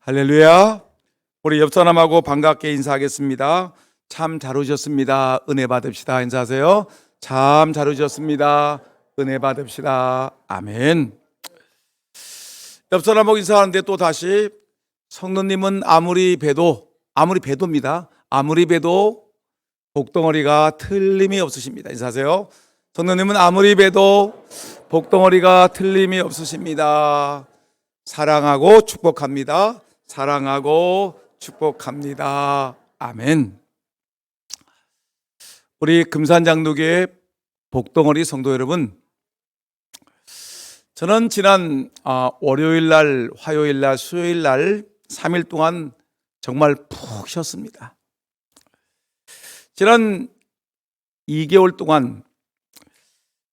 할렐루야. 우리 옆 사람하고 반갑게 인사하겠습니다. 참 잘 오셨습니다. 은혜 받읍시다. 인사하세요. 참 잘 오셨습니다. 은혜 받읍시다. 아멘. 옆 사람하고 인사하는데 또 다시 성도님은 아무리 배도입니다. 아무리 배도 복덩어리가 틀림이 없으십니다. 인사하세요. 성도님은 아무리 배도 복덩어리가 틀림이 없으십니다. 사랑하고 축복합니다. 사랑하고 축복합니다. 아멘. 우리 금산장로교회 복덩어리 성도 여러분, 저는 지난 월요일날, 화요일날, 수요일날 3일 동안 정말 푹 쉬었습니다. 지난 2개월 동안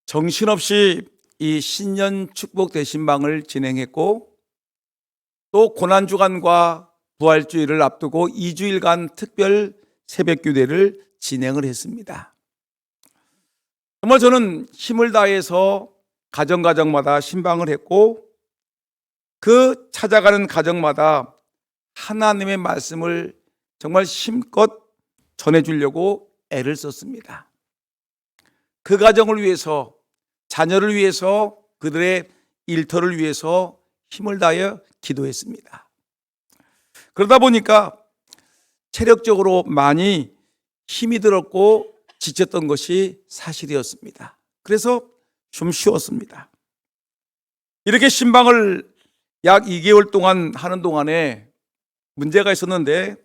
정신없이 이 신년 축복 대신방을 진행했고, 또 고난주간과 부활주일을 앞두고 2주일간 특별 새벽교대를 진행을 했습니다. 정말 저는 힘을 다해서 가정마다 신방을 했고, 그 찾아가는 가정마다 하나님의 말씀을 정말 힘껏 전해주려고 애를 썼습니다. 그 가정을 위해서, 자녀를 위해서, 그들의 일터를 위해서 힘을 다하여 기도했습니다. 그러다 보니까 체력적으로 많이 힘이 들었고 지쳤던 것이 사실이었습니다. 그래서 좀 쉬었습니다. 이렇게 신방을 약 2개월 동안 하는 동안에 문제가 있었는데,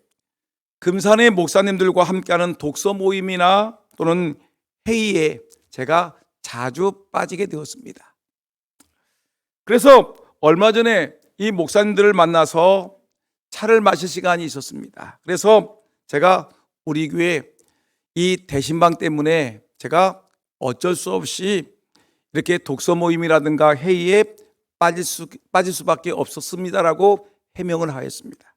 금산의 목사님들과 함께하는 독서 모임이나 또는 회의에 제가 자주 빠지게 되었습니다. 그래서 얼마 전에 이 목사님들을 만나서 차를 마실 시간이 있었습니다. 그래서 제가 우리 교회 이 대신방 때문에 제가 어쩔 수 없이 이렇게 독서 모임이라든가 회의에 빠질 수밖에 없었습니다라고 해명을 하였습니다.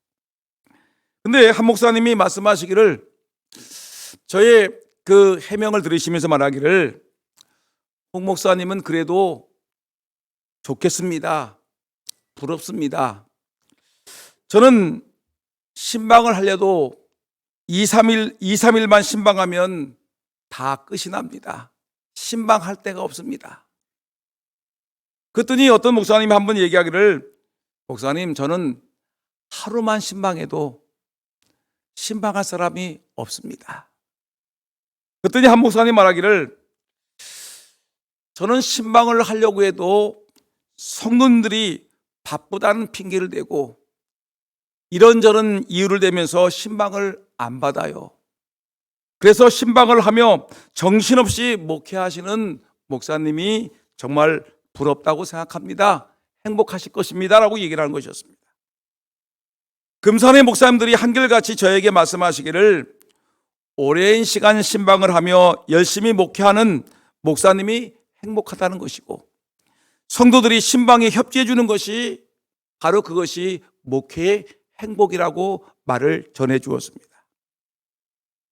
근데 한 목사님이 말씀하시기를, 저의 그 해명을 들으시면서 말하기를, 홍 목사님은 그래도 좋겠습니다. 부럽습니다. 저는 신방을 하려도 2, 3일만 신방하면 다 끝이 납니다. 신방할 데가 없습니다. 그랬더니 어떤 목사님이 한번 얘기하기를, 목사님, 저는 하루만 신방해도 신방할 사람이 없습니다. 그랬더니 한 목사님 말하기를, 저는 신방을 하려고 해도 성도들이 바쁘다는 핑계를 대고 이런저런 이유를 대면서 신방을 안 받아요. 그래서 신방을 하며 정신없이 목회하시는 목사님이 정말 부럽다고 생각합니다. 행복하실 것입니다 라고 얘기를 하는 것이었습니다. 금산의 목사님들이 한결같이 저에게 말씀하시기를, 오랜 시간 신방을 하며 열심히 목회하는 목사님이 행복하다는 것이고, 성도들이 신방에 협조해 주는 것이 바로 그것이 목회의 행복이라고 말을 전해 주었습니다.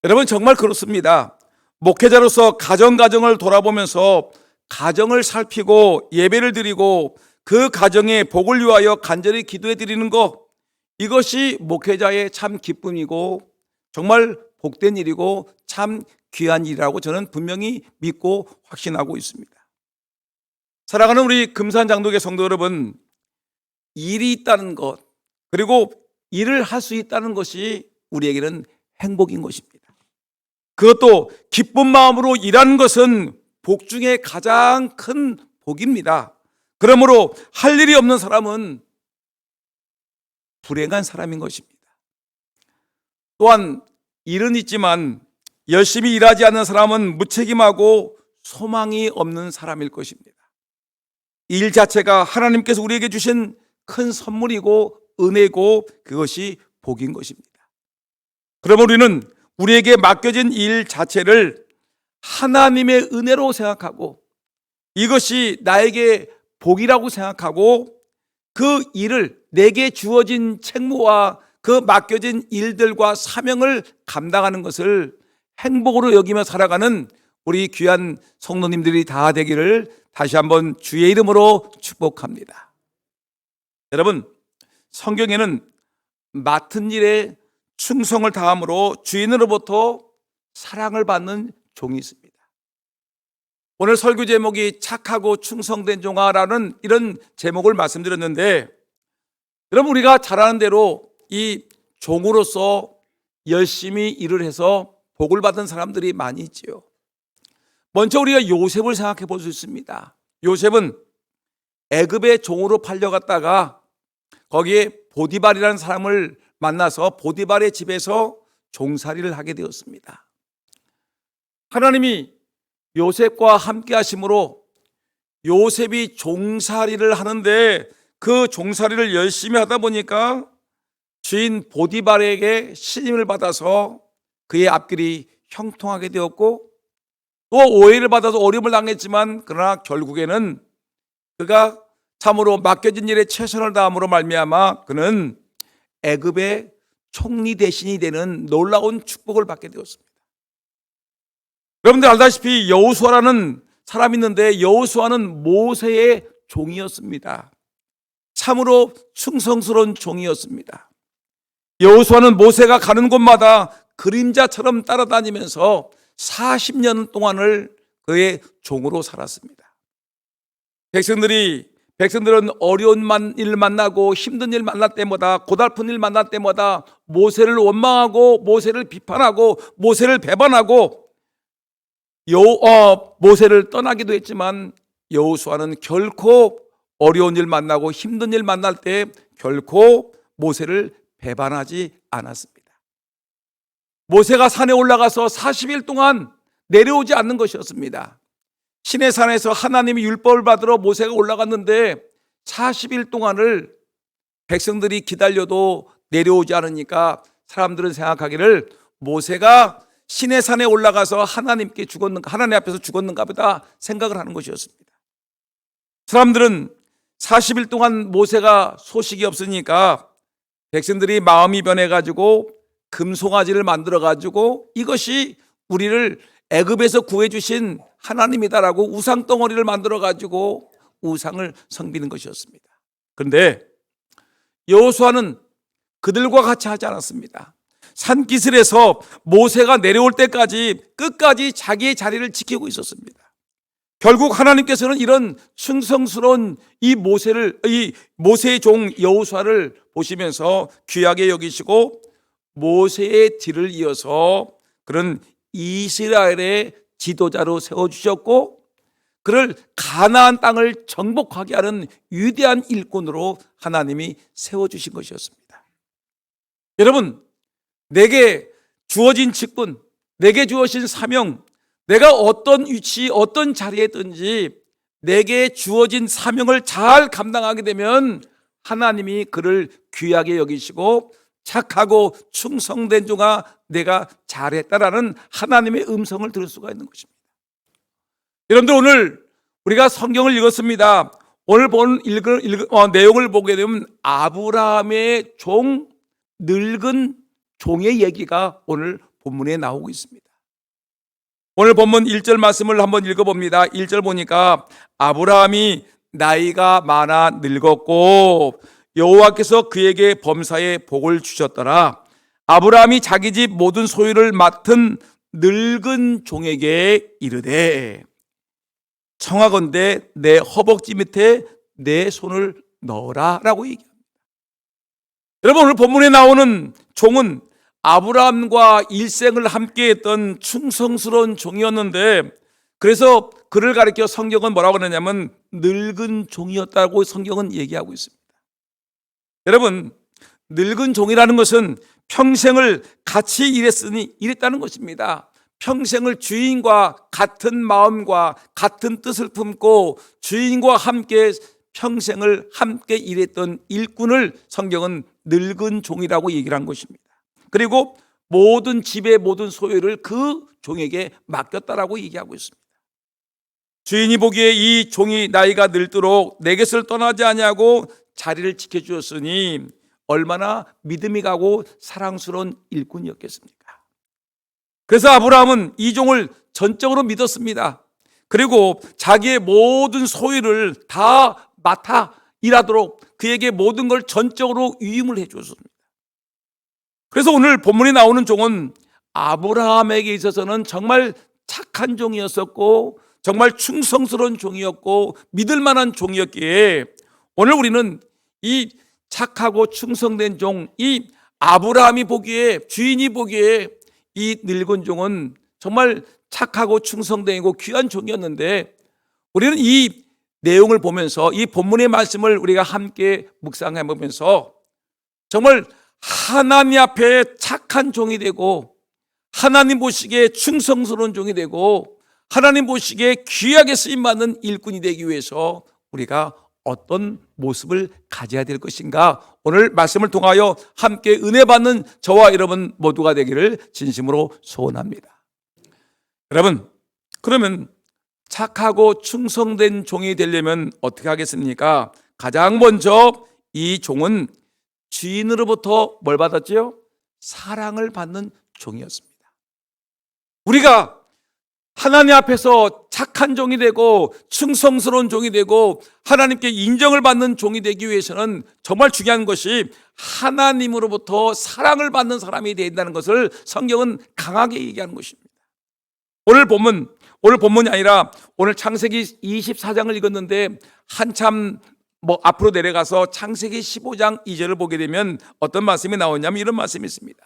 여러분, 정말 그렇습니다. 목회자로서 가정을 돌아보면서 가정을 살피고 예배를 드리고 그 가정의 복을 위하여 간절히 기도해 드리는 것, 이것이 목회자의 참 기쁨이고 정말 복된 일이고 참 귀한 일이라고 저는 분명히 믿고 확신하고 있습니다. 사랑하는 우리 금산장로교회 성도 여러분, 일이 있다는 것, 그리고 일을 할 수 있다는 것이 우리에게는 행복인 것입니다. 그것도 기쁜 마음으로 일하는 것은 복 중에 가장 큰 복입니다. 그러므로 할 일이 없는 사람은 불행한 사람인 것입니다. 또한 일은 있지만 열심히 일하지 않는 사람은 무책임하고 소망이 없는 사람일 것입니다. 일 자체가 하나님께서 우리에게 주신 큰 선물이고 은혜고 그것이 복인 것입니다. 그러면 우리는 우리에게 맡겨진 일 자체를 하나님의 은혜로 생각하고 이것이 나에게 복이라고 생각하고 그 일을, 내게 주어진 책무와 그 맡겨진 일들과 사명을 감당하는 것을 행복으로 여기며 살아가는 우리 귀한 성도님들이 다 되기를 다시 한번 주의 이름으로 축복합니다. 여러분, 성경에는 맡은 일에 충성을 다함으로 주인으로부터 사랑을 받는 종이 있습니다. 오늘 설교 제목이 착하고 충성된 종아라는 이런 제목을 말씀드렸는데, 여러분, 우리가 잘 아는 대로 이 종으로서 열심히 일을 해서 복을 받은 사람들이 많이 있지요. 먼저 우리가 요셉을 생각해 볼 수 있습니다. 요셉은 애굽의 종으로 팔려갔다가 거기에 보디발이라는 사람을 만나서 보디발의 집에서 종살이를 하게 되었습니다. 하나님이 요셉과 함께 하심으로 요셉이 종살이를 하는데 그 종살이를 열심히 하다 보니까 주인 보디발에게 신임을 받아서 그의 앞길이 형통하게 되었고, 또 오해를 받아서 어려움을 당했지만 그러나 결국에는 그가 참으로 맡겨진 일에 최선을 다함으로 말미암아 그는 애굽의 총리 대신이 되는 놀라운 축복을 받게 되었습니다. 여러분들 알다시피 여호수아라는 사람이 있는데 여호수아는 모세의 종이었습니다. 참으로 충성스러운 종이었습니다. 여호수아는 모세가 가는 곳마다 그림자처럼 따라다니면서 40년 동안을 그의 종으로 살았습니다. 백성들은 어려운 일 만나고 힘든 일 만날 때마다, 고달픈 일 만날 때마다 모세를 원망하고 모세를 비판하고 모세를 배반하고 모세를 떠나기도 했지만 여호수아는 결코 어려운 일 만나고 힘든 일 만날 때 결코 모세를 배반하지 않았습니다. 모세가 산에 올라가서 40일 동안 내려오지 않는 것이었습니다. 시내산에서 하나님의 율법을 받으러 모세가 올라갔는데 40일 동안을 백성들이 기다려도 내려오지 않으니까 사람들은 생각하기를 모세가 시내산에 올라가서 하나님 앞에서 죽었는가 보다 생각을 하는 것이었습니다. 사람들은 40일 동안 모세가 소식이 없으니까 백성들이 마음이 변해가지고 금송아지를 만들어가지고 이것이 우리를 애굽에서 구해주신 하나님이다라고 우상덩어리를 만들어가지고 우상을 섬기는 것이었습니다. 그런데 여호수아는 그들과 같이 하지 않았습니다. 산기슭에서 모세가 내려올 때까지 끝까지 자기의 자리를 지키고 있었습니다. 결국 하나님께서는 이런 충성스러운 이 모세의 종 여호수아를 보시면서 귀하게 여기시고 모세의 뒤를 이어서 그런 이스라엘의 지도자로 세워주셨고, 그를 가나안 땅을 정복하게 하는 위대한 일꾼으로 하나님이 세워주신 것이었습니다. 여러분, 내게 주어진 직분, 내게 주어진 사명, 내가 어떤 위치, 어떤 자리에 있든지 내게 주어진 사명을 잘 감당하게 되면 하나님이 그를 귀하게 여기시고 착하고 충성된 종아 내가 잘했다라는 하나님의 음성을 들을 수가 있는 것입니다. 여러분들, 오늘 우리가 성경을 읽었습니다. 오늘 본 내용을 보게 되면 아브라함의 늙은 종의 얘기가 오늘 본문에 나오고 있습니다. 오늘 본문 1절 말씀을 한번 읽어봅니다. 1절 보니까 아브라함이 나이가 많아 늙었고 여호와께서 그에게 범사에 복을 주셨더라. 아브라함이 자기 집 모든 소유를 맡은 늙은 종에게 이르되 청하건대 내 허벅지 밑에 내 손을 넣어라 라고 얘기합니다. 여러분, 오늘 본문에 나오는 종은 아브라함과 일생을 함께했던 충성스러운 종이었는데, 그래서 그를 가리켜 성경은 뭐라고 그러냐면 늙은 종이었다고 성경은 얘기하고 있습니다. 여러분, 늙은 종이라는 것은 평생을 같이 일했다는 것입니다. 평생을 주인과 같은 마음과 같은 뜻을 품고 주인과 함께 평생을 함께 일했던 일꾼을 성경은 늙은 종이라고 얘기를 한 것입니다. 그리고 모든 집의 모든 소유를 그 종에게 맡겼다라고 얘기하고 있습니다. 주인이 보기에 이 종이 나이가 늙도록 내 곁을 떠나지 아니하고 자리를 지켜주었으니 얼마나 믿음이 가고 사랑스러운 일꾼이었겠습니까? 그래서 아브라함은 이 종을 전적으로 믿었습니다. 그리고 자기의 모든 소유를 다 맡아 일하도록 그에게 모든 걸 전적으로 위임을 해 주었습니다. 그래서 오늘 본문에 나오는 종은 아브라함에게 있어서는 정말 착한 종이었었고 정말 충성스러운 종이었고 믿을 만한 종이었기에 오늘 우리는 이 착하고 충성된 종, 이 아브라함이 보기에, 주인이 보기에 이 늙은 종은 정말 착하고 충성되고 귀한 종이었는데, 우리는 이 내용을 보면서 이 본문의 말씀을 우리가 함께 묵상해 보면서 정말 하나님 앞에 착한 종이 되고 하나님 보시기에 충성스러운 종이 되고 하나님 보시기에 귀하게 쓰임받는 일꾼이 되기 위해서 우리가 어떤 모습을 가져야 될 것인가, 오늘 말씀을 통하여 함께 은혜 받는 저와 여러분 모두가 되기를 진심으로 소원합니다. 여러분, 그러면 착하고 충성된 종이 되려면 어떻게 하겠습니까? 가장 먼저 이 종은 주인으로부터 뭘 받았지요? 사랑을 받는 종이었습니다. 우리가 하나님 앞에서 착한 종이 되고 충성스러운 종이 되고 하나님께 인정을 받는 종이 되기 위해서는 정말 중요한 것이 하나님으로부터 사랑을 받는 사람이 되어야 된다는 것을 성경은 강하게 얘기하는 것입니다. 오늘 본문이 아니라 오늘 창세기 24장을 읽었는데 한참 앞으로 내려가서 창세기 15장 2절을 보게 되면 어떤 말씀이 나오냐면 이런 말씀이 있습니다.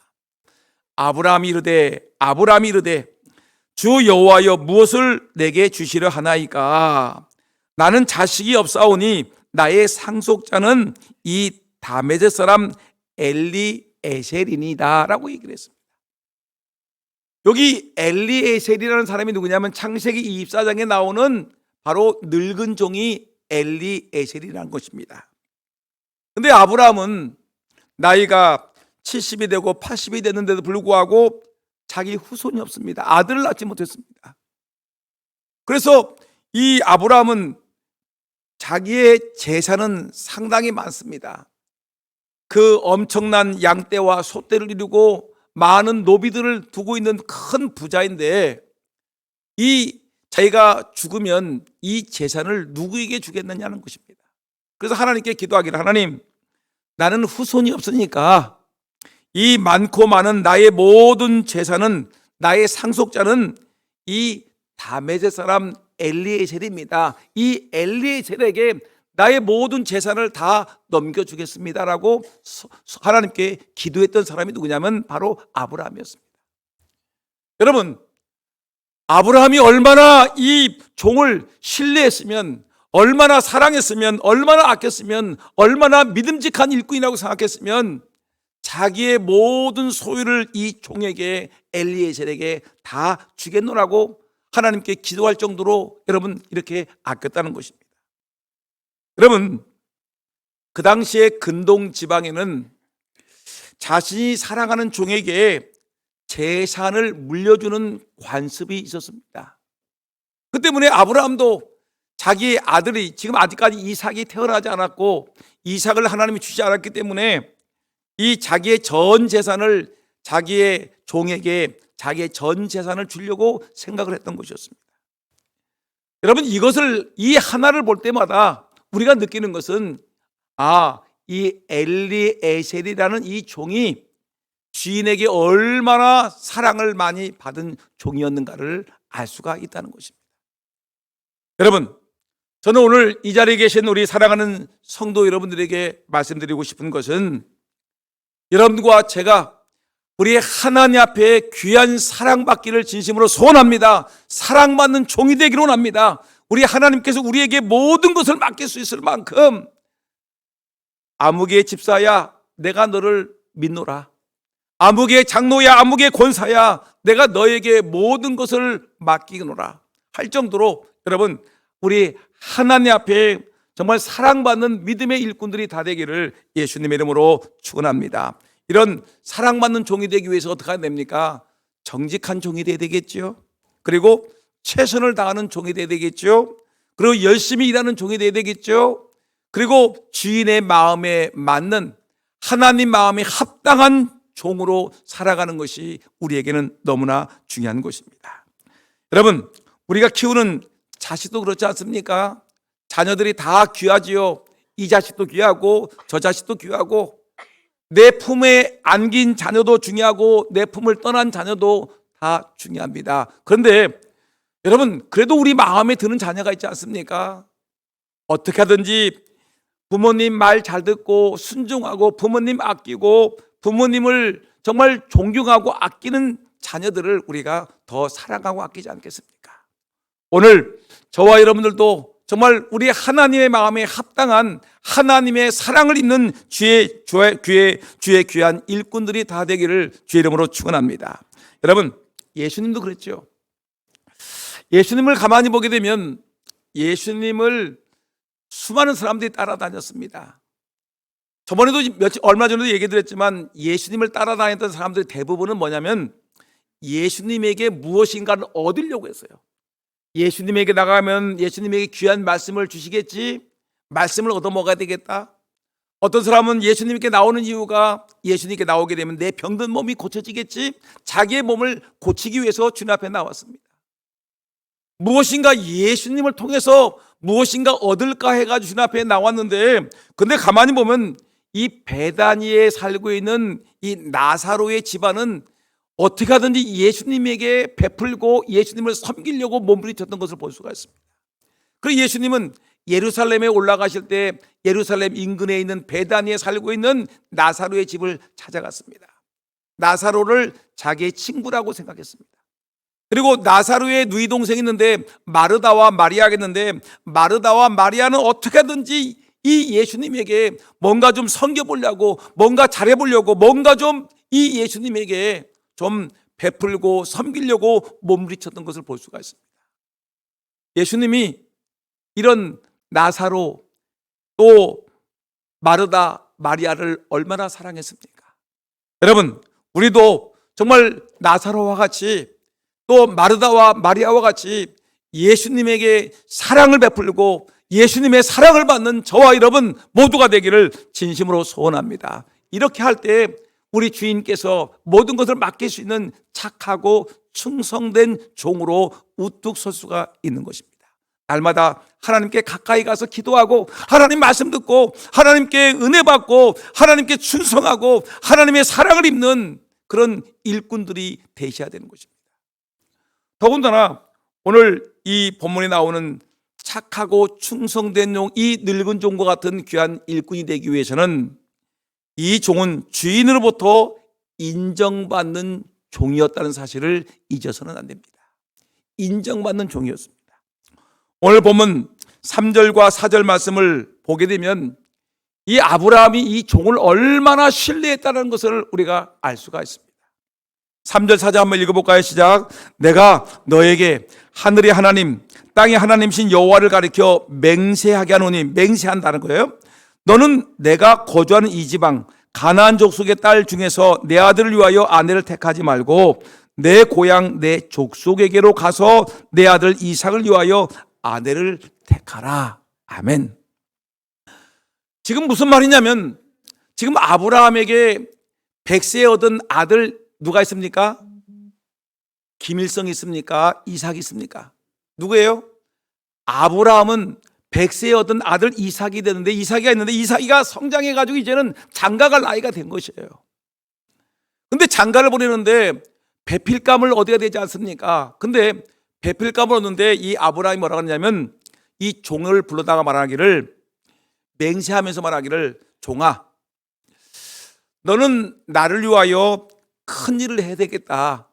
아브라함이 이르되 주 여호와여 무엇을 내게 주시려 하나이까? 나는 자식이 없사오니 나의 상속자는 이 다메섹 사람 엘리에셀이니이다 라고 얘기를 했습니다. 여기 엘리에셀이라는 사람이 누구냐면 창세기 24장에 나오는 바로 늙은 종이 엘리에셀이라는 것입니다. 그런데 아브라함은 나이가 70이 되고 80이 됐는데도 불구하고 자기 후손이 없습니다. 아들을 낳지 못했습니다. 그래서 이 아브라함은 자기의 재산은 상당히 많습니다. 그 엄청난 양떼와 소떼를 이루고 많은 노비들을 두고 있는 큰 부자인데, 이 자기가 죽으면 이 재산을 누구에게 주겠느냐는 것입니다. 그래서 하나님께 기도하기를, 하나님, 나는 후손이 없으니까 이 많고 많은 나의 모든 재산은, 나의 상속자는 이 다메섹 사람 엘리에셀입니다. 이 엘리에셀에게 나의 모든 재산을 다 넘겨주겠습니다라고 하나님께 기도했던 사람이 누구냐면 바로 아브라함이었습니다. 여러분, 아브라함이 얼마나 이 종을 신뢰했으면, 얼마나 사랑했으면, 얼마나 아꼈으면, 얼마나 믿음직한 일꾼이라고 생각했으면 자기의 모든 소유를 이 종에게, 엘리에셀에게 다 주겠노라고 하나님께 기도할 정도로 여러분 이렇게 아꼈다는 것입니다. 여러분, 그 당시에 근동 지방에는 자신이 사랑하는 종에게 재산을 물려주는 관습이 있었습니다. 그 때문에 아브라함도 자기의 아들이, 지금 아직까지 이삭이 태어나지 않았고 이삭을 하나님이 주지 않았기 때문에 이 자기의 전 재산을 자기의 종에게 자기의 전 재산을 주려고 생각을 했던 것이었습니다. 여러분, 이 하나를 볼 때마다 우리가 느끼는 것은, 이 엘리에셀이라는 이 종이 주인에게 얼마나 사랑을 많이 받은 종이었는가를 알 수가 있다는 것입니다. 여러분, 저는 오늘 이 자리에 계신 우리 사랑하는 성도 여러분들에게 말씀드리고 싶은 것은, 여러분과 제가 우리 하나님 앞에 귀한 사랑받기를 진심으로 소원합니다. 사랑받는 종이 되기를 원합니다. 우리 하나님께서 우리에게 모든 것을 맡길 수 있을 만큼, 아무개의 집사야 내가 너를 믿노라, 아무개의 장로야 아무개의 권사야 내가 너에게 모든 것을 맡기노라 할 정도로, 여러분, 우리 하나님 앞에 정말 사랑받는 믿음의 일꾼들이 다 되기를 예수님의 이름으로 축원합니다. 이런 사랑받는 종이 되기 위해서 어떻게 해야 됩니까? 정직한 종이 되어야 되겠죠. 그리고 최선을 다하는 종이 되어야 되겠죠. 그리고 열심히 일하는 종이 되어야 되겠죠. 그리고 주인의 마음에 맞는, 하나님 마음에 합당한 종으로 살아가는 것이 우리에게는 너무나 중요한 것입니다. 여러분, 우리가 키우는 자식도 그렇지 않습니까? 자녀들이 다 귀하지요. 이 자식도 귀하고 저 자식도 귀하고, 내 품에 안긴 자녀도 중요하고 내 품을 떠난 자녀도 다 중요합니다. 그런데 여러분, 그래도 우리 마음에 드는 자녀가 있지 않습니까? 어떻게 하든지 부모님 말 잘 듣고 순종하고 부모님 아끼고 부모님을 정말 존경하고 아끼는 자녀들을 우리가 더 사랑하고 아끼지 않겠습니까? 오늘 저와 여러분들도 정말 우리 하나님의 마음에 합당한 하나님의 사랑을 입는 주의 귀한 일꾼들이 다 되기를 주의 이름으로 축원합니다. 여러분, 예수님도 그랬죠. 예수님을 가만히 보게 되면 예수님을 수많은 사람들이 따라다녔습니다. 저번에도 얼마 전에도 얘기 드렸지만 예수님을 따라다녔던 사람들의 대부분은 뭐냐면 예수님에게 무엇인가를 얻으려고 했어요. 예수님에게 나가면 예수님에게 귀한 말씀을 주시겠지, 말씀을 얻어 먹어야 되겠다. 어떤 사람은 예수님께 나오는 이유가 예수님께 나오게 되면 내 병든 몸이 고쳐지겠지, 자기의 몸을 고치기 위해서 주님 앞에 나왔습니다. 무엇인가 예수님을 통해서 무엇인가 얻을까 해가지고 주님 앞에 나왔는데, 근데 가만히 보면 이 베다니에 살고 있는 이 나사로의 집안은 어떻게 하든지 예수님에게 베풀고 예수님을 섬기려고 몸부림쳤던 것을 볼 수가 있습니다. 그리고 예수님은 예루살렘에 올라가실 때 예루살렘 인근에 있는 베다니에 살고 있는 나사로의 집을 찾아갔습니다. 나사로를 자기의 친구라고 생각했습니다. 그리고 나사로의 누이 동생이 있는데 마르다와 마리아겠는데, 마르다와 마리아는 어떻게 하든지 이 예수님에게 뭔가 좀 섬겨보려고, 뭔가 잘해보려고, 뭔가 좀 이 예수님에게 좀 베풀고 섬기려고 몸부림쳤던 것을 볼 수가 있습니다. 예수님이 이런 나사로 또 마르다 마리아를 얼마나 사랑했습니까? 여러분, 우리도 정말 나사로와 같이 또 마르다와 마리아와 같이 예수님에게 사랑을 베풀고 예수님의 사랑을 받는 저와 여러분 모두가 되기를 진심으로 소원합니다. 이렇게 할 때 우리 주인께서 모든 것을 맡길 수 있는 착하고 충성된 종으로 우뚝 설 수가 있는 것입니다. 날마다 하나님께 가까이 가서 기도하고 하나님 말씀 듣고 하나님께 은혜 받고 하나님께 충성하고 하나님의 사랑을 입는 그런 일꾼들이 되셔야 되는 것입니다. 더군다나 오늘 이 본문에 나오는 착하고 충성된 종, 이 늙은 종과 같은 귀한 일꾼이 되기 위해서는 이 종은 주인으로부터 인정받는 종이었다는 사실을 잊어서는 안 됩니다. 인정받는 종이었습니다. 오늘 보면 3절과 4절 말씀을 보게 되면 이 아브라함이 이 종을 얼마나 신뢰했다는 것을 우리가 알 수가 있습니다. 3절 4절 한번 읽어볼까요? 시작. 내가 너에게 하늘의 하나님 땅의 하나님신 여호와를 가리켜 맹세하게 하노니, 맹세한다는 거예요. 너는 내가 거주하는 이 지방 가나안 족속의 딸 중에서 내 아들을 위하여 아내를 택하지 말고 내 고향 내 족속에게로 가서 내 아들 이삭을 위하여 아내를 택하라. 아멘. 지금 무슨 말이냐면 지금 아브라함에게 100세에 얻은 아들 누가 있습니까? 김일성이 있습니까? 이삭이 있습니까? 누구예요? 아브라함은 100세에 얻은 아들 이삭이 되는데, 이삭이가 있는데 이삭이가 성장해가지고 이제는 장가갈 나이가 된 것이에요. 근데 장가를 보내는데 배필감을 얻어야 되지 않습니까? 근데 배필감을 얻는데 이 아브라함이 뭐라고 하냐면 이 종을 불러다가 말하기를, 맹세하면서 말하기를, 종아 너는 나를 위하여 큰 일을 해야 되겠다.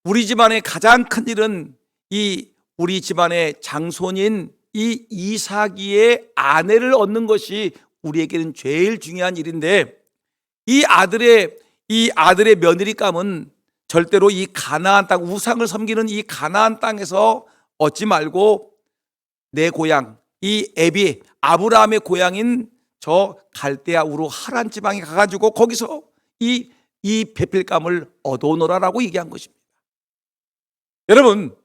우리 집안의 가장 큰 일은 이 우리 집안의 장손인 이 이삭이의 아내를 얻는 것이 우리에게는 제일 중요한 일인데, 이 아들의 며느리감은 절대로 이 가나안 땅, 우상을 섬기는 이 가나안 땅에서 얻지 말고 내 고향, 이 아브라함의 고향인 저 갈대아 우르 하란 지방에 가가지고 거기서 이 배필감을 얻어오너라라고 얘기한 것입니다. 여러분,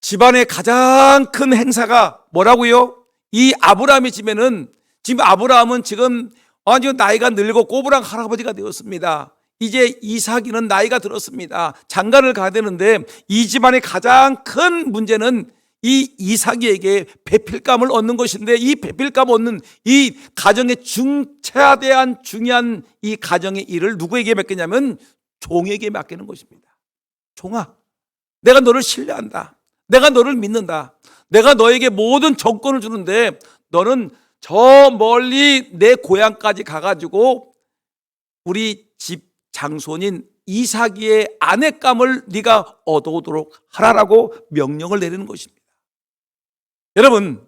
집안의 가장 큰 행사가 뭐라고요? 이 아브라함의 집에는, 지금 아브라함은 지금 나이가 늙고 꼬부랑 할아버지가 되었습니다. 이제 이삭이는 나이가 들었습니다. 장가를 가야 되는데 이 집안의 가장 큰 문제는 이 이삭에게 배필감을 얻는 것인데, 이 배필감 얻는 이 가정의 최대한 중요한 이 가정의 일을 누구에게 맡기냐면 종에게 맡기는 것입니다. 종아, 내가 너를 신뢰한다. 내가 너를 믿는다. 내가 너에게 모든 정권을 주는데 너는 저 멀리 내 고향까지 가가지고 우리 집 장손인 이삭의 아내감을 네가 얻어오도록 하라라고 명령을 내리는 것입니다. 여러분,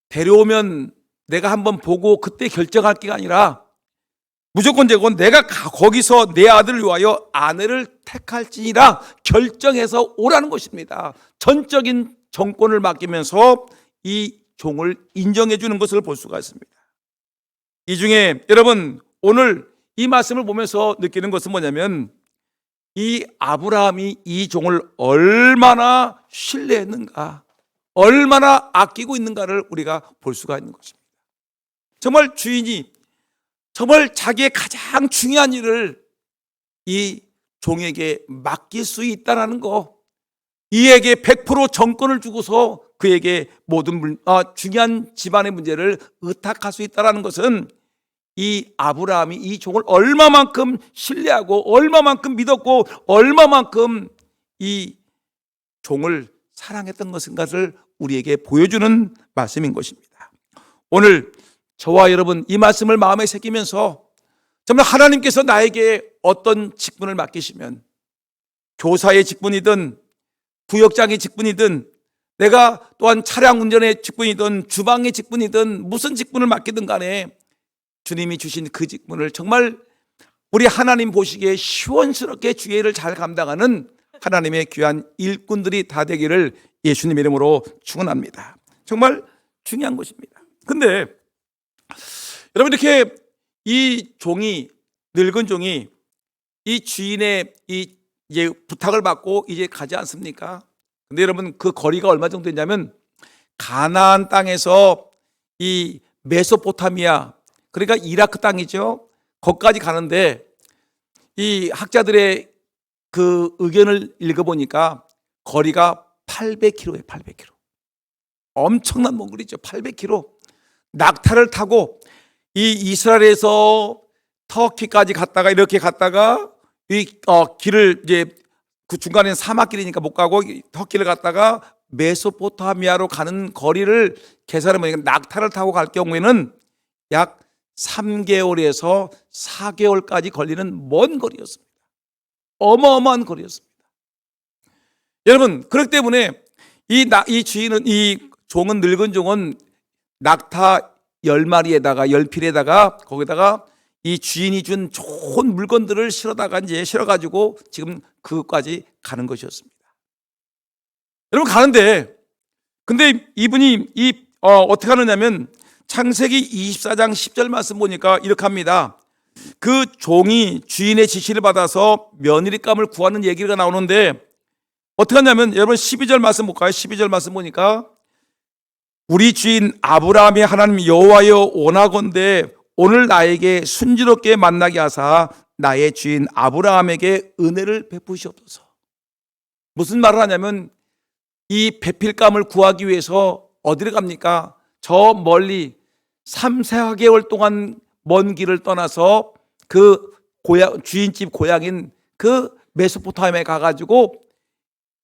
데려오면 내가 한번 보고 그때 결정할 게 아니라 무조건 내가 거기서 내 아들을 위하여 아내를 택할지니라 결정해서 오라는 것입니다. 전적인 정권을 맡기면서 이 종을 인정해 주는 것을 볼 수가 있습니다. 이 중에 여러분, 오늘 이 말씀을 보면서 느끼는 것은 뭐냐면, 이 아브라함이 이 종을 얼마나 신뢰했는가, 얼마나 아끼고 있는가를 우리가 볼 수가 있는 것입니다. 정말 주인이 정말 자기의 가장 중요한 일을 이 종에게 맡길 수 있다는 거, 이에게 100% 정권을 주고서 그에게 모든 중요한 집안의 문제를 의탁할 수 있다는 것은 이 아브라함이 이 종을 얼마만큼 신뢰하고 얼마만큼 믿었고 얼마만큼 이 종을 사랑했던 것인가를 우리에게 보여주는 말씀인 것입니다. 오늘 저와 여러분 이 말씀을 마음에 새기면서 정말 하나님께서 나에게 어떤 직분을 맡기시면, 교사의 직분이든 구역장의 직분이든 내가 또한 차량 운전의 직분이든 주방의 직분이든 무슨 직분을 맡기든 간에 주님이 주신 그 직분을 정말 우리 하나님 보시기에 시원스럽게 주의를 잘 감당하는 하나님의 귀한 일꾼들이 다 되기를 예수님 이름으로 축원합니다. 정말 중요한 것입니다. 근데 여러분, 이렇게 이 종이, 늙은 종이 이 주인의 이제 부탁을 받고 이제 가지 않습니까? 근데 여러분, 그 거리가 얼마 정도 되냐면 가나안 땅에서 이 메소포타미아, 그러니까 이라크 땅이죠. 거기까지 가는데 이 학자들의 그 의견을 읽어보니까 거리가 800km예요. 800km. 엄청난 먼 거리죠. 800km. 낙타를 타고 이 이스라엘에서 터키까지 갔다가 이렇게 갔다가 이 길을 이제 그 중간에는 사막길이니까 못 가고 터키를 갔다가 메소포타미아로 가는 거리를 계산해 보니까 낙타를 타고 갈 경우에는 약 3개월에서 4개월까지 걸리는 먼 거리였습니다. 어마어마한 거리였습니다. 여러분, 그렇기 때문에 이 주인은, 이 종은, 늙은 종은 낙타 10마리에다가 10필에다가 거기다가 이 주인이 준 좋은 물건들을 실어가지고 지금 그것까지 가는 것이었습니다. 여러분, 가는데 근데 이분이 어떻게 하느냐면 창세기 24장 10절 말씀 보니까 이렇게 합니다. 그 종이 주인의 지시를 받아서 며느리감을 구하는 얘기가 나오는데 어떻게 하냐면, 여러분 12절 말씀 볼까요? 12절 말씀 보니까 우리 주인 아브라함의 하나님 여호와여 원하건대 오늘 나에게 순지롭게 만나게 하사 나의 주인 아브라함에게 은혜를 베푸시옵소서. 무슨 말을 하냐면 이 배필감을 구하기 위해서 어디를 갑니까? 저 멀리 3, 4개월 동안 먼 길을 떠나서 그 주인집 고향인 그 메소포타미아에 가가지고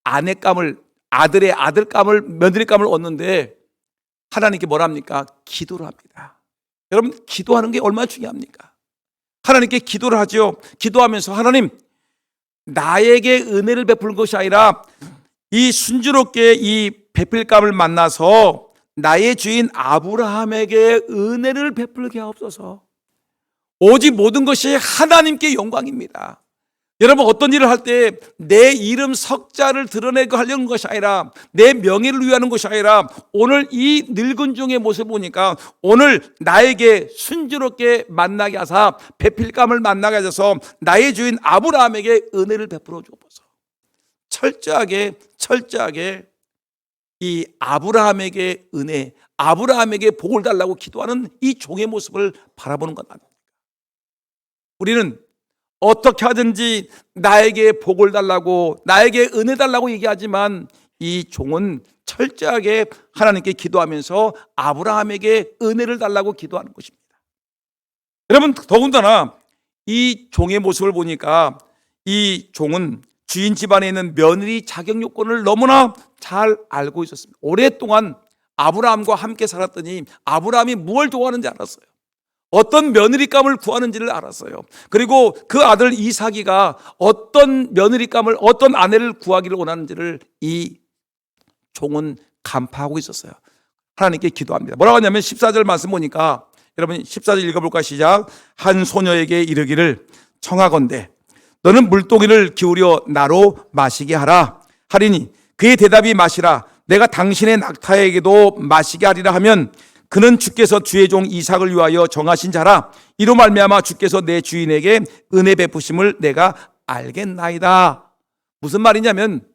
아들의 아들감을, 며느리감을 얻는데 하나님께 뭐라 합니까? 기도를 합니다. 여러분, 기도하는 게 얼마나 중요합니까? 하나님께 기도를 하죠. 기도하면서 하나님, 나에게 은혜를 베푸는 것이 아니라 이 순조롭게 이 배필감을 만나서 나의 주인 아브라함에게 은혜를 베풀게 하옵소서. 오직 모든 것이 하나님께 영광입니다. 여러분, 어떤 일을 할 때 내 이름 석자를 드러내고 하려는 것이 아니라, 내 명예를 위하는 것이 아니라, 오늘 이 늙은 종의 모습을 보니까 오늘 나에게 순조롭게 만나게 하사 배필감을 만나게 하셔서 나의 주인 아브라함에게 은혜를 베풀어 주옵소서. 철저하게 이 아브라함에게 은혜, 아브라함에게 복을 달라고 기도하는 이 종의 모습을 바라보는 것 아닙니까? 우리는 어떻게 하든지 나에게 복을 달라고, 나에게 은혜 달라고 얘기하지만 이 종은 철저하게 하나님께 기도하면서 아브라함에게 은혜를 달라고 기도하는 것입니다. 여러분, 더군다나 이 종의 모습을 보니까 이 종은 주인 집안에 있는 며느리 자격 요건을 너무나 잘 알고 있었습니다. 오랫동안 아브라함과 함께 살았더니 아브라함이 무엇을 좋아하는지 알았어요. 어떤 며느리감을 구하는지를 알았어요. 그리고 그 아들 이삭이가 어떤 며느리감을, 어떤 아내를 구하기를 원하는지를 이 종은 간파하고 있었어요. 하나님께 기도합니다. 뭐라고 하냐면 14절 말씀 보니까, 여러분 14절 읽어볼까? 시작. 한 소녀에게 이르기를 청하건대 너는 물동이를 기울여 나로 마시게 하라 하리니 그의 대답이 마시라 내가 당신의 낙타에게도 마시게 하리라 하면 그는 주께서 주의 종 이삭을 위하여 정하신 자라 이로 말미암아 주께서 내 주인에게 은혜 베푸심을 내가 알겠나이다. 무슨 말이냐면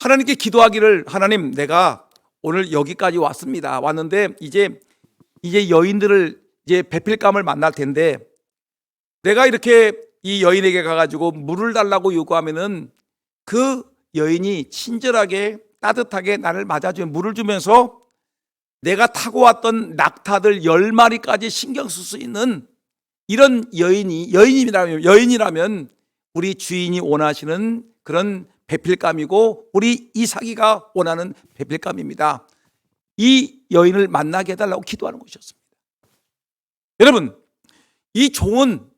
하나님께 기도하기를, 하나님 내가 오늘 여기까지 왔습니다. 왔는데 이제 여인들을 이제 베필감을 만날 텐데 내가 이렇게 이 여인에게 가가지고 물을 달라고 요구하면은 그 여인이 친절하게 따뜻하게 나를 맞아주면 물을 주면서 내가 타고 왔던 낙타들 10마리까지 신경 쓸 수 있는 이런 여인이라면 우리 주인이 원하시는 그런 배필감이고 우리 이삭이가 원하는 배필감입니다. 이 여인을 만나게 해달라고 기도하는 것이었습니다. 여러분, 이 종은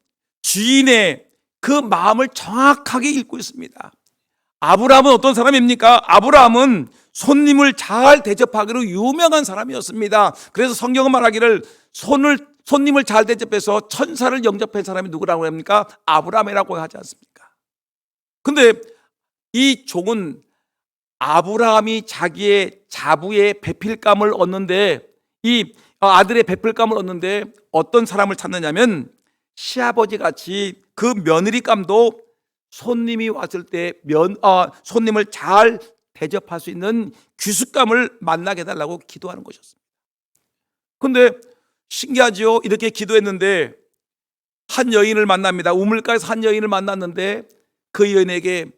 주인의 그 마음을 정확하게 읽고 있습니다. 아브라함은 어떤 사람입니까? 아브라함은 손님을 잘 대접하기로 유명한 사람이었습니다. 그래서 성경은 말하기를 손님을 잘 대접해서 천사를 영접한 사람이 누구라고 합니까? 아브라함이라고 하지 않습니까? 근데 이 종은 아브라함이 자기의 자부의 배필감을 얻는데, 이 아들의 배필감을 얻는데 어떤 사람을 찾느냐면 시아버지 같이 그 며느리감도 손님이 왔을 때 손님을 잘 대접할 수 있는 귀숙감을 만나게 해달라고 기도하는 것이었습니다. 그런데 신기하죠? 이렇게 기도했는데 한 여인을 만납니다. 우물가에서 한 여인을 만났는데 그 여인에게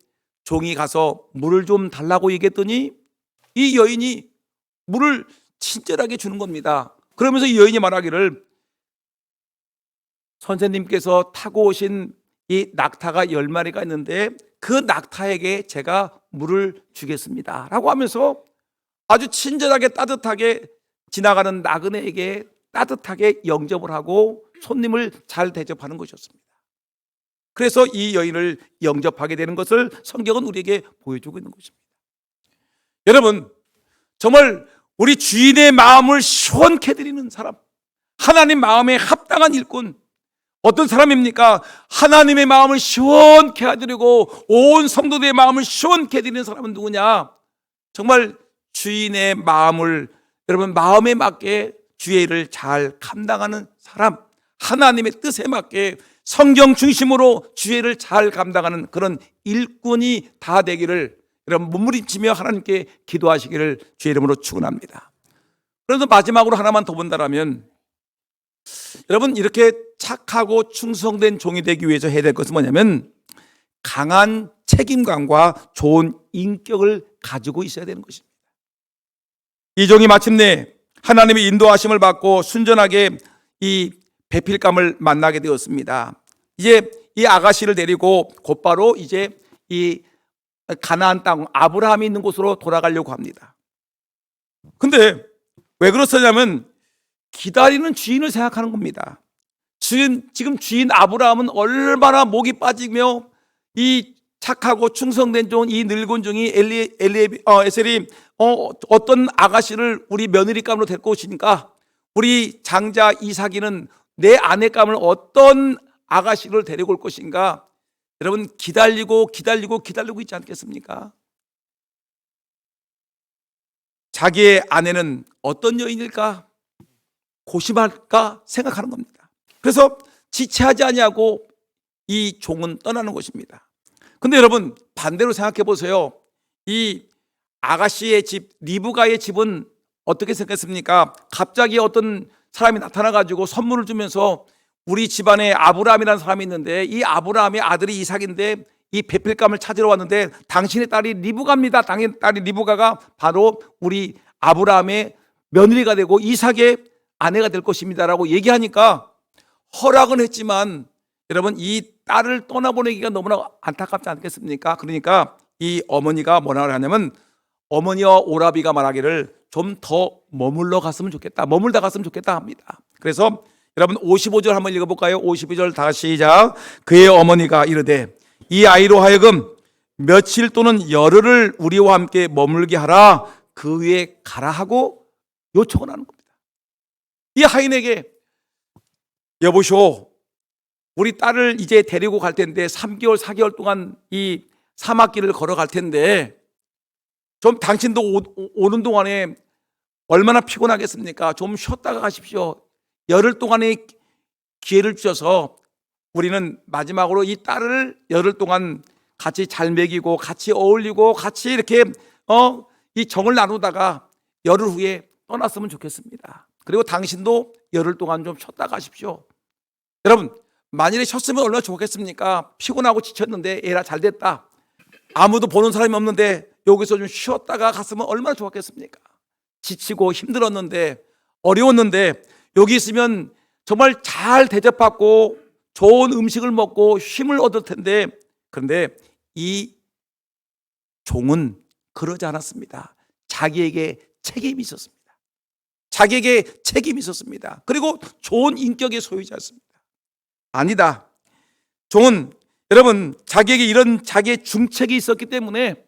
종이 가서 물을 좀 달라고 얘기했더니 이 여인이 물을 친절하게 주는 겁니다. 그러면서 이 여인이 말하기를 선생님께서 타고 오신 이 낙타가 10마리가 있는데 그 낙타에게 제가 물을 주겠습니다 라고 하면서 아주 친절하게 따뜻하게 지나가는 나그네에게 따뜻하게 영접을 하고 손님을 잘 대접하는 것이었습니다. 그래서 이 여인을 영접하게 되는 것을 성경은 우리에게 보여주고 있는 것입니다. 여러분, 정말 우리 주인의 마음을 시원케 드리는 사람, 하나님 마음에 합당한 일꾼, 어떤 사람입니까? 하나님의 마음을 시원케 해드리고 온 성도들의 마음을 시원케 해드리는 사람은 누구냐? 정말 주인의 마음을, 여러분 마음에 맞게 주의 일을 잘 감당하는 사람, 하나님의 뜻에 맞게 성경 중심으로 주의 일을 잘 감당하는 그런 일꾼이 다 되기를 여러분 몸부림치며 하나님께 기도하시기를 주의 이름으로 축원합니다. 그래서 마지막으로 하나만 더 본다라면, 여러분 이렇게 착하고 충성된 종이 되기 위해서 해야 될 것은 뭐냐면 강한 책임감과 좋은 인격을 가지고 있어야 되는 것입니다. 이 종이 마침내 하나님의 인도하심을 받고 순전하게 이 배필감을 만나게 되었습니다. 이제 이 아가씨를 데리고 곧바로 이제 이 가나안 땅 아브라함이 있는 곳으로 돌아가려고 합니다. 근데 왜 그렇냐면 기다리는 주인을 생각하는 겁니다. 지금 주인 아브라함은 얼마나 목이 빠지며 이 착하고 충성된 종, 이 늙은 종이 에셀이 어떤 아가씨를 우리 며느리감으로 데리고 오시니까 우리 장자 이삭이는 내 아내감을 어떤 아가씨를 데리고 올 것인가? 여러분 기다리고 있지 않겠습니까? 자기의 아내는 어떤 여인일까? 고심할까 생각하는 겁니다. 그래서 지체하지 아니하고 이 종은 떠나는 것입니다. 근데 여러분 반대로 생각해 보세요. 이 아가씨의 집 리브가의 집은 어떻게 생겼습니까? 갑자기 어떤 사람이 나타나 가지고 선물을 주면서 우리 집안에 아브라함이라는 사람이 있는데 이 아브라함의 아들이 이삭인데 이 배필감을 찾으러 왔는데 당신의 딸이 리브가입니다. 당신의 딸이 리브가가 바로 우리 아브라함의 며느리가 되고 이삭의 아내가 될 것입니다라고 얘기하니까 허락은 했지만 여러분 이 딸을 떠나보내기가 너무나 안타깝지 않겠습니까? 그러니까 이 어머니가 뭐라고 하냐면 어머니와 오라비가 말하기를 좀 더 머물러 갔으면 좋겠다. 머물다 갔으면 좋겠다 합니다. 그래서 여러분 55절 한번 읽어볼까요? 52절 다시 시작. 그의 어머니가 이르되 이 아이로 하여금 며칠 또는 열흘을 우리와 함께 머물게 하라. 그 위에 가라 하고 요청을 하는 겁니다. 이 하인에게 여보시오, 우리 딸을 이제 데리고 갈 텐데 3개월 4개월 동안 이 사막길을 걸어갈 텐데 좀 당신도 오는 동안에 얼마나 피곤하겠습니까? 좀 쉬었다가 가십시오. 열흘 동안의 기회를 주셔서 우리는 마지막으로 이 딸을 열흘 동안 같이 잘 먹이고 같이 어울리고 같이 이렇게 이 정을 나누다가 열흘 후에 떠났으면 좋겠습니다. 그리고 당신도 열흘 동안 좀 쉬었다 가십시오. 여러분 만일에 쉬었으면 얼마나 좋겠습니까? 피곤하고 지쳤는데 에라 잘 됐다. 아무도 보는 사람이 없는데 여기서 좀 쉬었다가 갔으면 얼마나 좋았겠습니까? 지치고 힘들었는데 어려웠는데 여기 있으면 정말 잘 대접받고 좋은 음식을 먹고 힘을 얻을 텐데 그런데 이 종은 그러지 않았습니다. 자기에게 책임이 있었습니다. 자기에게 책임이 있었습니다. 그리고 좋은 인격의 소유자였습니다. 아니다. 종은 여러분 자기에게 이런 자기의 중책이 있었기 때문에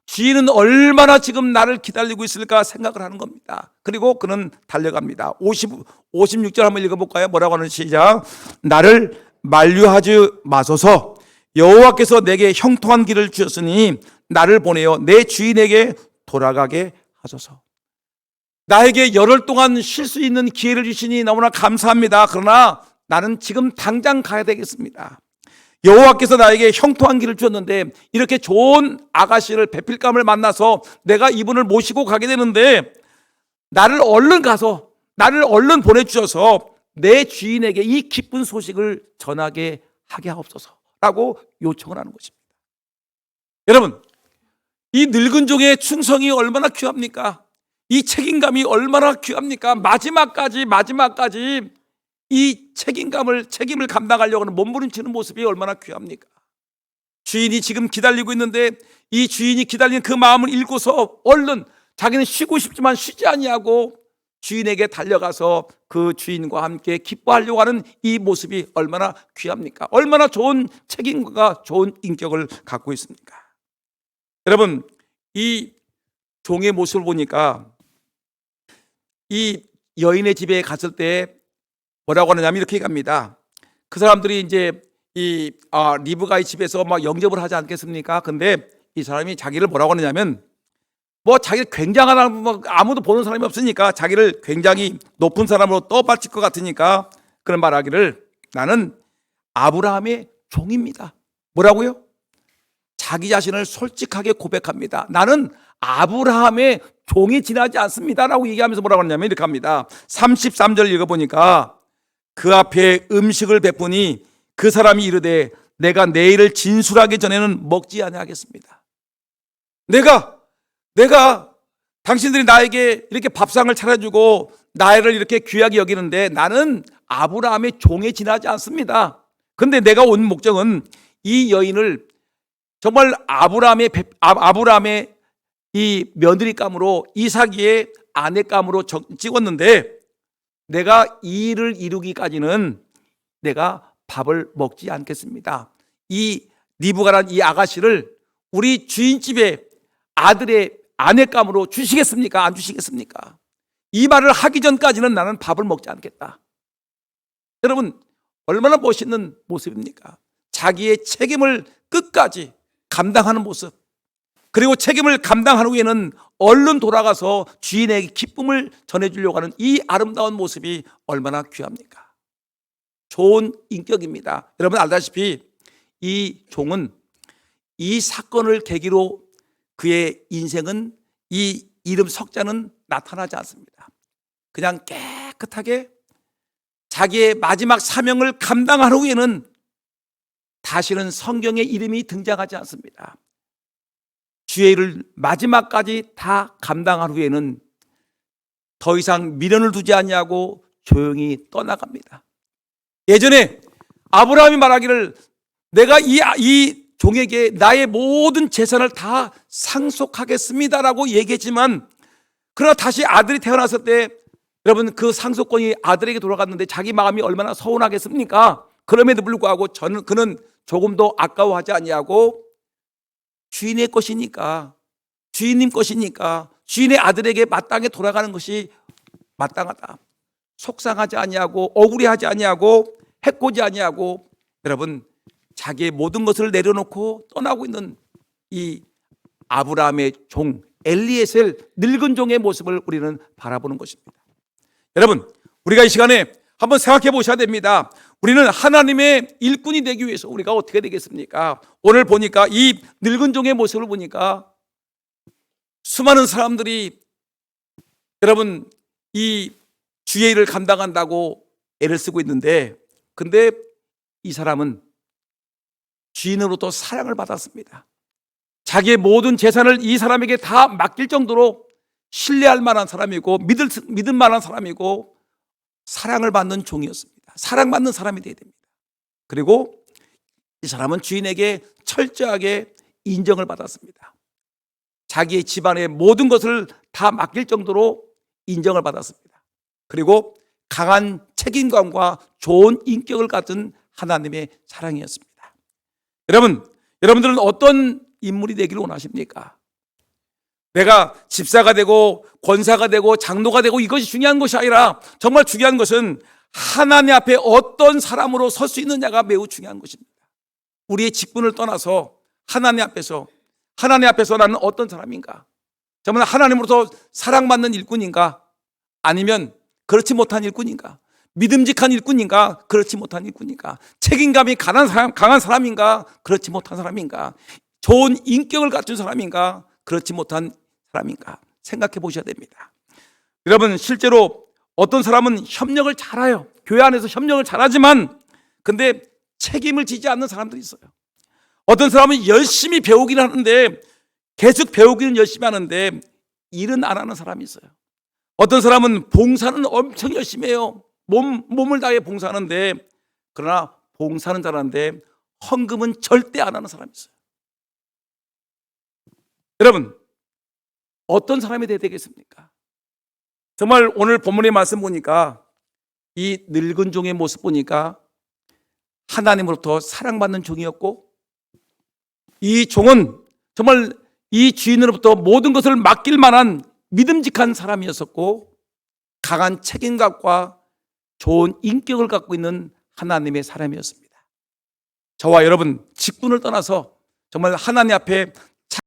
주인은 얼마나 지금 나를 기다리고 있을까 생각을 하는 겁니다. 그리고 그는 달려갑니다. 56절 한번 읽어볼까요? 뭐라고 하는 시작. 나를 만류하지 마소서. 여호와께서 내게 형통한 길을 주셨으니 나를 보내어 내 주인에게 돌아가게 하소서. 나에게 열흘 동안 쉴 수 있는 기회를 주시니 너무나 감사합니다. 그러나 나는 지금 당장 가야 되겠습니다. 여호와께서 나에게 형통한 길을 주셨는데 이렇게 좋은 아가씨를 배필감을 만나서 내가 이분을 모시고 가게 되는데 나를 얼른 얼른 보내주셔서 내 주인에게 이 기쁜 소식을 전하게 하게 하옵소서라고 요청을 하는 것입니다. 여러분 이 늙은 종의 충성이 얼마나 귀합니까? 이 책임감이 얼마나 귀합니까? 마지막까지 이 책임을 감당하려고 하는 몸부림치는 모습이 얼마나 귀합니까? 주인이 지금 기다리고 있는데 이 주인이 기다리는 그 마음을 읽고서 얼른 자기는 쉬고 싶지만 쉬지 아니하고 주인에게 달려가서 그 주인과 함께 기뻐하려고 하는 이 모습이 얼마나 귀합니까? 얼마나 좋은 책임과 좋은 인격을 갖고 있습니까? 여러분 이 종의 모습을 보니까 이 여인의 집에 갔을 때 뭐라고 하느냐면 이렇게 얘기합니다. 그 사람들이 이제 이 리브가의 집에서 막 영접을 하지 않겠습니까? 근데 이 사람이 자기를 뭐라고 하느냐면 자기를 굉장한 아무도 보는 사람이 없으니까 자기를 굉장히 높은 사람으로 떠받칠 것 같으니까 그런 말하기를 나는 아브라함의 종입니다. 뭐라고요? 자기 자신을 솔직하게 고백합니다. 나는 아브라함의 종이 지나지 않습니다라고 얘기하면서 뭐라고 하냐면 이렇게 합니다. 33절 읽어보니까 그 앞에 음식을 베푸니 그 사람이 이르되 내가 내일을 진술하기 전에는 먹지 아니하겠습니다. 내가 당신들이 나에게 이렇게 밥상을 차려주고 나를 이렇게 귀하게 여기는데 나는 아브라함의 종에 지나지 않습니다. 그런데 내가 온 목적은 이 여인을 정말 아브라함의 이 며느리감으로 이삭의 아내감으로 찍었는데 내가 이 일을 이루기까지는 내가 밥을 먹지 않겠습니다. 이 리브가란 이 아가씨를 우리 주인집에 아들의 아내감으로 주시겠습니까? 안 주시겠습니까? 이 말을 하기 전까지는 나는 밥을 먹지 않겠다. 여러분 얼마나 멋있는 모습입니까? 자기의 책임을 끝까지 감당하는 모습, 그리고 책임을 감당한 후에는 얼른 돌아가서 주인에게 기쁨을 전해주려고 하는 이 아름다운 모습이 얼마나 귀합니까? 좋은 인격입니다. 여러분 알다시피 이 종은 이 사건을 계기로 그의 인생은 이 이름 석자는 나타나지 않습니다. 그냥 깨끗하게 자기의 마지막 사명을 감당한 후에는 다시는 성경에 이름이 등장하지 않습니다. 주의 일을 마지막까지 다 감당한 후에는 더 이상 미련을 두지 않냐고 조용히 떠나갑니다. 예전에 아브라함이 말하기를 내가 이 종에게 나의 모든 재산을 다 상속하겠습니다라고 얘기했지만, 그러나 다시 아들이 태어났을 때 여러분 그 상속권이 아들에게 돌아갔는데 자기 마음이 얼마나 서운하겠습니까? 그럼에도 불구하고 그는 조금도 아까워하지 아니하고 주인의 것이니까, 주인님 것이니까 주인의 아들에게 마땅히 돌아가는 것이 마땅하다. 속상하지 아니하고 억울해하지 아니하고 해코지 아니하고 여러분 자기의 모든 것을 내려놓고 떠나고 있는 이 아브라함의 종 엘리에셀 늙은 종의 모습을 우리는 바라보는 것입니다. 여러분, 우리가 이 시간에 한번 생각해 보셔야 됩니다. 우리는 하나님의 일꾼이 되기 위해서 우리가 어떻게 되겠습니까? 오늘 보니까 이 늙은 종의 모습을 보니까 수많은 사람들이 여러분 이 주의 일을 감당한다고 애를 쓰고 있는데, 근데 이 사람은 주인으로부터 사랑을 받았습니다. 자기의 모든 재산을 이 사람에게 다 맡길 정도로 신뢰할 만한 사람이고 믿을 만한 사람이고 사랑을 받는 종이었습니다. 사랑받는 사람이 되어야 됩니다. 그리고 이 사람은 주인에게 철저하게 인정을 받았습니다. 자기의 집안의 모든 것을 다 맡길 정도로 인정을 받았습니다. 그리고 강한 책임감과 좋은 인격을 가진 하나님의 사랑이었습니다. 여러분들은 어떤 인물이 되기를 원하십니까? 내가 집사가 되고 권사가 되고 장로가 되고 이것이 중요한 것이 아니라 정말 중요한 것은 하나님 앞에 어떤 사람으로 설 수 있느냐가 매우 중요한 것입니다. 우리의 직분을 떠나서 하나님 앞에서 나는 어떤 사람인가? 정말 하나님으로부터 사랑받는 일꾼인가? 아니면 그렇지 못한 일꾼인가? 믿음직한 일꾼인가? 그렇지 못한 일꾼인가? 책임감이 강한 사람인가? 그렇지 못한 사람인가? 좋은 인격을 갖춘 사람인가? 그렇지 못한 사람인가? 생각해 보셔야 됩니다. 여러분, 실제로 어떤 사람은 협력을 잘해요. 교회 안에서 협력을 잘하지만 근데 책임을 지지 않는 사람들이 있어요. 어떤 사람은 열심히 배우긴 하는데, 계속 배우기는 열심히 하는데 일은 안 하는 사람이 있어요. 어떤 사람은 봉사는 엄청 열심히 해요. 몸을 다해 봉사하는데, 그러나 봉사는 잘하는데 헌금은 절대 안 하는 사람이 있어요. 여러분, 어떤 사람이 돼야 되겠습니까? 정말 오늘 본문의 말씀 보니까 이 늙은 종의 모습 보니까 하나님으로부터 사랑받는 종이었고, 이 종은 정말 이 주인으로부터 모든 것을 맡길 만한 믿음직한 사람이었었고, 강한 책임감과 좋은 인격을 갖고 있는 하나님의 사람이었습니다. 저와 여러분, 직분을 떠나서 정말 하나님 앞에